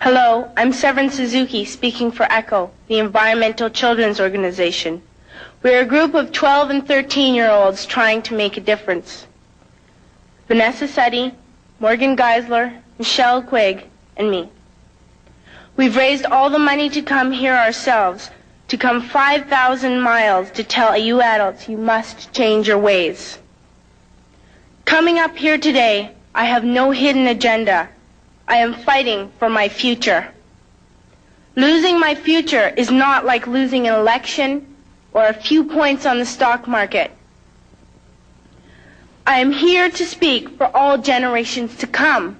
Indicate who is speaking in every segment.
Speaker 1: Hello, I'm Severin Suzuki speaking for ECHO, the Environmental Children's Organization. We're a group of 12 and 13-year-olds trying to make a difference. Vanessa Setti, Morgan Geisler, Michelle Quigg, and me. We've raised all the money to come here ourselves, to come 5,000 miles to tell you adults you must change your ways. Coming up here today, I have no hidden agenda. I am fighting for my future. Losing my future is not like losing an election or a few points on the stock market. I am here to speak for all generations to come.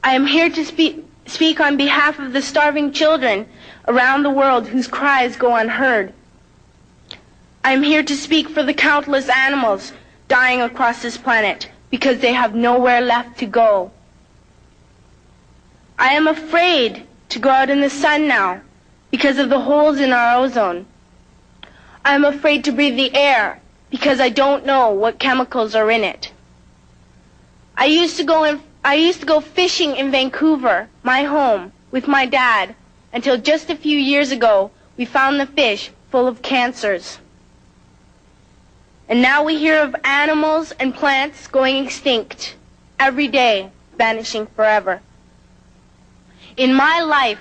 Speaker 1: I am here to speak on behalf of the starving children around the world whose cries go unheard. I am here to speak for the countless animals dying across this planet because they have nowhere left to go. I am afraid to go out in the sun now because of the holes in our ozone. I am afraid to breathe the air because I don't know what chemicals are in it. I used to go fishing in Vancouver, my home, with my dad, until just a few years ago we found the fish full of cancers. And now we hear of animals and plants going extinct every day, vanishing forever. In my life,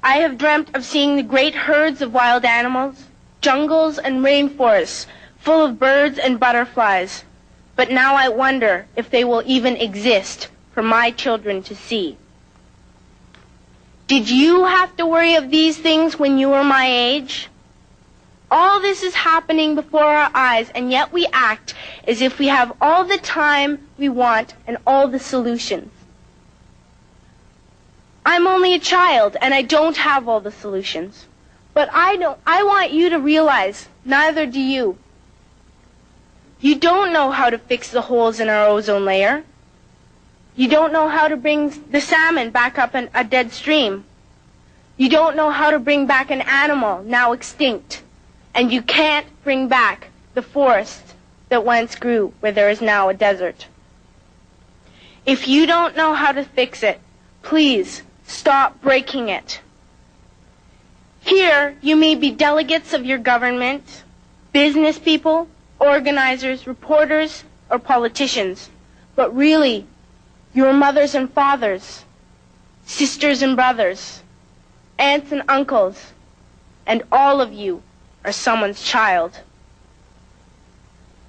Speaker 1: I have dreamt of seeing the great herds of wild animals, jungles and rainforests full of birds and butterflies. But now I wonder if they will even exist for my children to see. Did you have to worry of these things when you were my age? All this is happening before our eyes, and yet we act as if we have all the time we want and all the solutions. I'm only a child, and I don't have all the solutions. But I want you to realize, neither do you. You don't know how to fix the holes in our ozone layer. You don't know how to bring the salmon back up a dead stream. You don't know how to bring back an animal now extinct. And you can't bring back the forest that once grew where there is now a desert. If you don't know how to fix it, please stop breaking it. Here, you may be delegates of your government, business people, organizers, reporters, or politicians, but really, your mothers and fathers, sisters and brothers, aunts and uncles, and all of you are someone's child.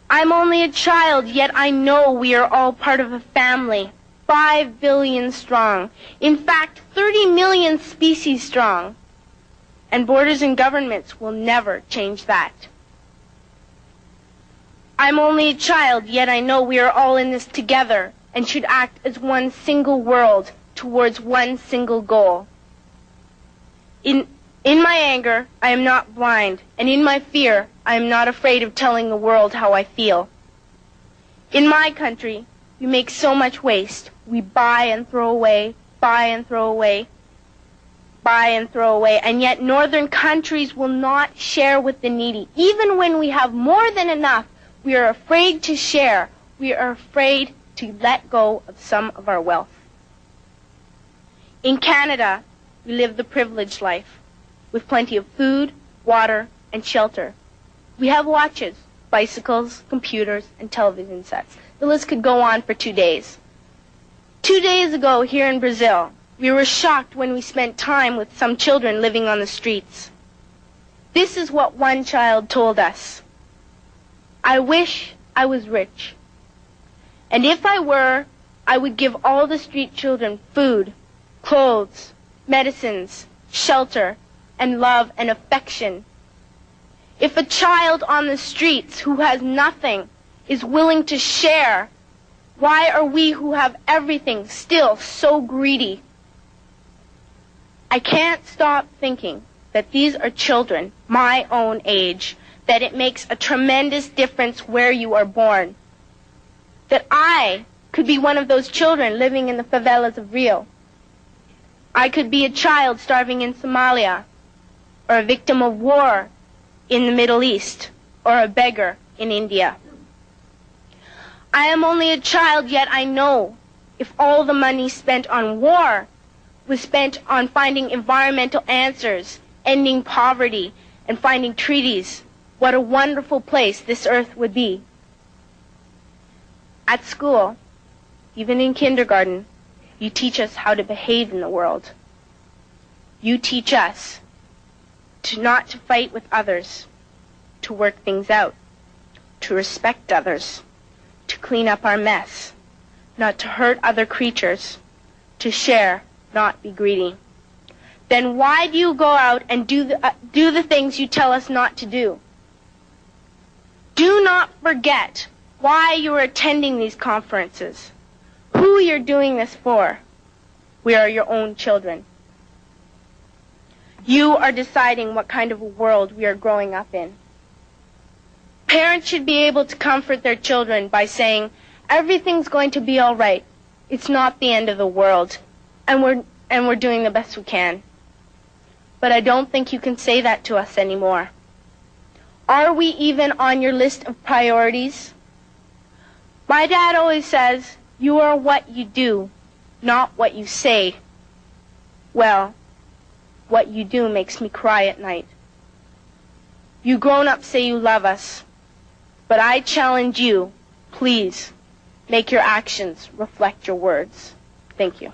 Speaker 1: I'm only a child, yet I know we are all part of a family, 5 billion strong. In fact, 30 million species strong. And borders and governments will never change that. I'm only a child, yet I know we are all in this together and should act as one single world towards one single goal. In my anger, I am not blind, and in my fear, I am not afraid of telling the world how I feel. In my country, we make so much waste. We buy and throw away, buy and throw away, buy and throw away, and yet northern countries will not share with the needy. Even when we have more than enough, we are afraid to share. We are afraid to let go of some of our wealth. In Canada, we live the privileged life, with plenty of food, water, and shelter. We have watches, bicycles, computers, and television sets. The list could go on for 2 days. 2 days ago, here in Brazil, we were shocked when we spent time with some children living on the streets. This is what one child told us. I wish I was rich. And if I were, I would give all the street children food, clothes, medicines, shelter, and love and affection. If a child on the streets who has nothing is willing to share, why are we who have everything still so greedy? I can't stop thinking that these are children my own age, that it makes a tremendous difference where you are born. That I could be one of those children living in the favelas of Rio. I could be a child starving in Somalia, or a victim of war in the Middle East, or a beggar in India. I am only a child, yet I know if all the money spent on war was spent on finding environmental answers, ending poverty, and finding treaties, what a wonderful place this earth would be. At school, even in kindergarten, you teach us how to behave in the world. You teach us not to fight with others, to work things out, to respect others, to clean up our mess, not to hurt other creatures, to share, not be greedy. Then why do you go out and do the things you tell us not to do? Do not forget why you are attending these conferences, who you're doing this for. We are your own children. You are deciding what kind of a world we are growing up in. Parents should be able to comfort their children by saying, everything's going to be all right. It's not the end of the world, and we're doing the best we can. But I don't think you can say that to us anymore. Are we even on your list of priorities? My dad always says, you are what you do, not what you say. Well, what you do makes me cry at night. You grown-ups say you love us, but I challenge you, please, make your actions reflect your words. Thank you.